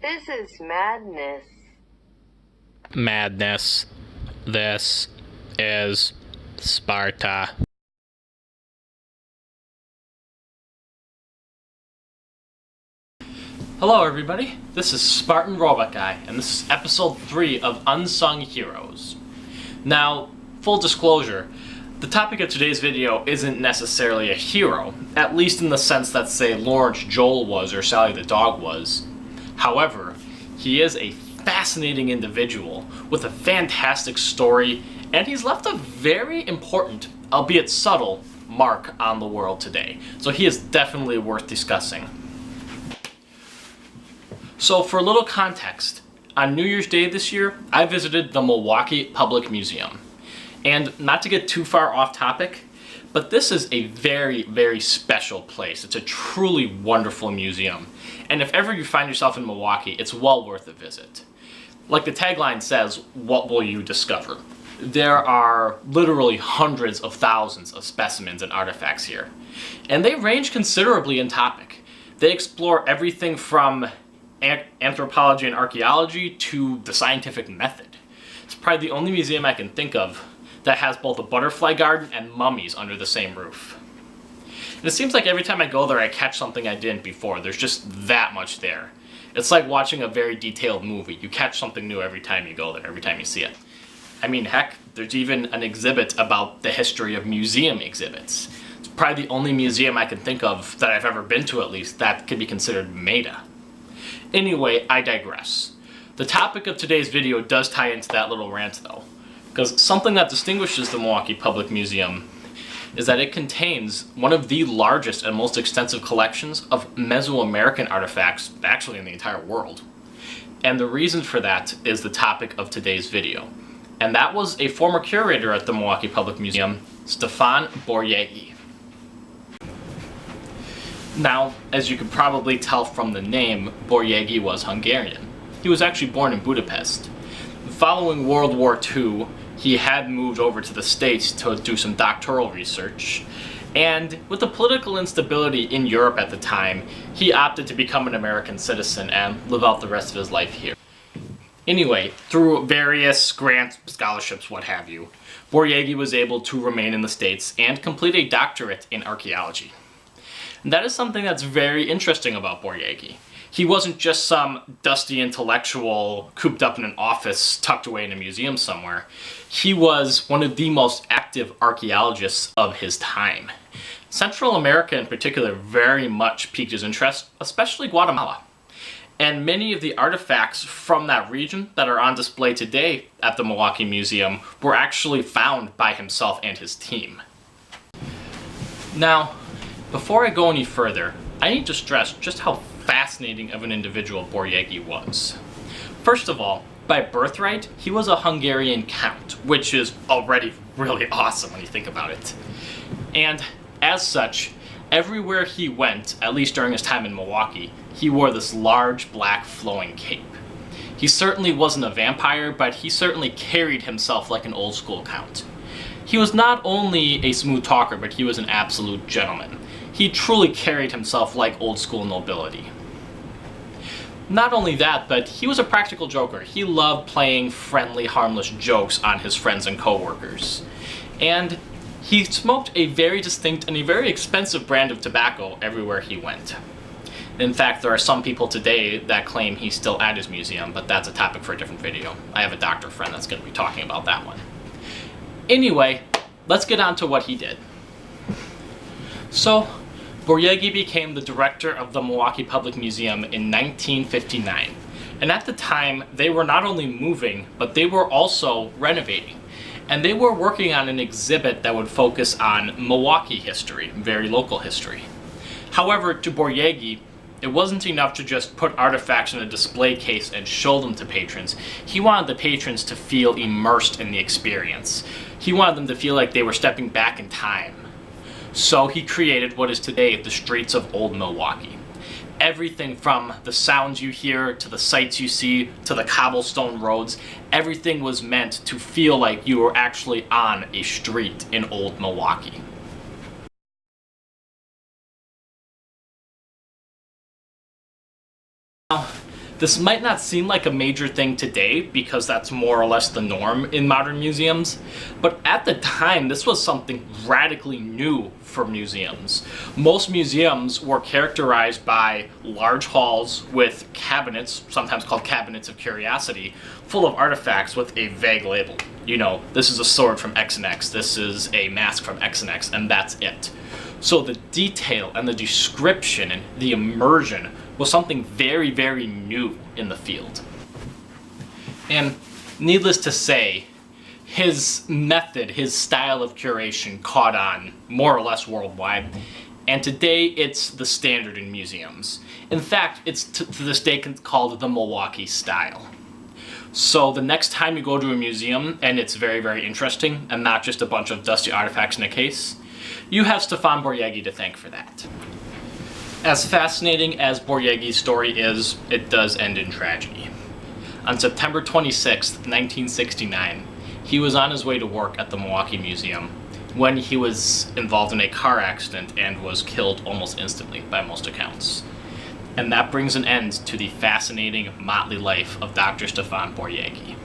This is madness. Madness. This is Sparta. Hello everybody, this is Spartan Robot Guy, and this is episode 3 of Unsung Heroes. Now, full disclosure, the topic of today's video isn't necessarily a hero, at least in the sense that, say, Lawrence Joel was or Sally the dog was. However, he is a fascinating individual with a fantastic story, and he's left a very important, albeit subtle, mark on the world today. So he is definitely worth discussing. So for a little context, on New Year's Day this year, I visited the Milwaukee Public Museum. And not to get too far off topic, but this is a very, very special place. It's a truly wonderful museum. And if ever you find yourself in Milwaukee, it's well worth a visit. Like the tagline says, what will you discover? There are literally hundreds of thousands of specimens and artifacts here. And they range considerably in topic. They explore everything from anthropology and archaeology to the scientific method. It's probably the only museum I can think of that has both a butterfly garden and mummies under the same roof. And it seems like every time I go there I catch something I didn't before. There's just that much there. It's like watching a very detailed movie. You catch something new every time you go there, every time you see it. I mean, heck, there's even an exhibit about the history of museum exhibits. It's probably the only museum I can think of that I've ever been to, at least, that could be considered meta. Anyway, I digress. The topic of today's video does tie into that little rant though, because something that distinguishes the Milwaukee Public Museum is that it contains one of the largest and most extensive collections of Mesoamerican artifacts actually in the entire world. And the reason for that is the topic of today's video. And that was a former curator at the Milwaukee Public Museum, Stefan Boryegi. Now, as you could probably tell from the name, Boryegi was Hungarian. He was actually born in Budapest. Following World War II, he had moved over to the States to do some doctoral research, and with the political instability in Europe at the time, he opted to become an American citizen and live out the rest of his life here. Anyway, through various grants, scholarships, what have you, Boryegi was able to remain in the States and complete a doctorate in archaeology. And that is something that's very interesting about Boryegi. He wasn't just some dusty intellectual cooped up in an office tucked away in a museum somewhere. He was one of the most active archaeologists of his time. Central America in particular very much piqued his interest, especially Guatemala. And many of the artifacts from that region that are on display today at the Milwaukee Museum were actually found by himself and his team. Now, before I go any further, I need to stress just how fascinating of an individual Boryegi was. First of all, by birthright, he was a Hungarian count, which is already really awesome when you think about it. And as such, everywhere he went, at least during his time in Milwaukee, he wore this large black flowing cape. He certainly wasn't a vampire, but he certainly carried himself like an old school count. He was not only a smooth talker, but he was an absolute gentleman. He truly carried himself like old school nobility. Not only that, but he was a practical joker. He loved playing friendly, harmless jokes on his friends and co-workers. And he smoked a very distinct and a very expensive brand of tobacco everywhere he went. In fact, there are some people today that claim he's still at his museum, but that's a topic for a different video. I have a doctor friend that's going to be talking about that one. Anyway, let's get on to what he did. So, Boryegi became the director of the Milwaukee Public Museum in 1959. And at the time, they were not only moving, but they were also renovating. And they were working on an exhibit that would focus on Milwaukee history, very local history. However, to Boryegi, it wasn't enough to just put artifacts in a display case and show them to patrons. He wanted the patrons to feel immersed in the experience. He wanted them to feel like they were stepping back in time. So he created what is today the streets of Old Milwaukee. Everything from the sounds you hear, to the sights you see, to the cobblestone roads, everything was meant to feel like you were actually on a street in Old Milwaukee. Now, This might not seem like a major thing today because that's more or less the norm in modern museums, but at the time this was something radically new for museums. Most museums were characterized by large halls with cabinets, sometimes called cabinets of curiosity, full of artifacts with a vague label. You know, this is a sword from X and X, this is a mask from X and X, and that's it. So the detail and the description and the immersion was something very, very new in the field. And needless to say, his method, his style of curation caught on more or less worldwide, and today it's the standard in museums. In fact, it's to this day called the Milwaukee Style. So the next time you go to a museum and it's very, very interesting and not just a bunch of dusty artifacts in a case, you have Stefan Boryegi to thank for that. As fascinating as Boryegi's story is, it does end in tragedy. On September 26, 1969, he was on his way to work at the Milwaukee Museum when he was involved in a car accident and was killed almost instantly by most accounts. And that brings an end to the fascinating, motley life of Dr. Stefan Boryegi.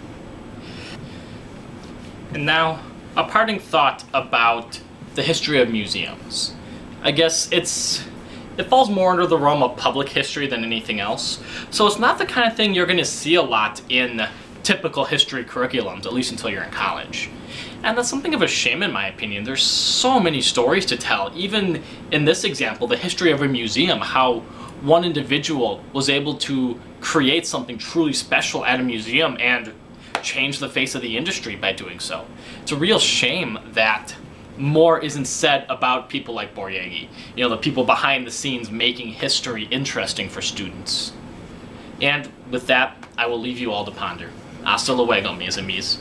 And now, a parting thought about the history of museums. I guess it falls more under the realm of public history than anything else, so it's not the kind of thing you're going to see a lot in typical history curriculums, at least until you're in college. And that's something of a shame in my opinion. There's so many stories to tell. Even in this example, the history of a museum, how one individual was able to create something truly special at a museum and change the face of the industry by doing so. It's a real shame that more isn't said about people like Boryegi, you know, the people behind the scenes making history interesting for students. And with that, I will leave you all to ponder. Hasta luego, mis amis.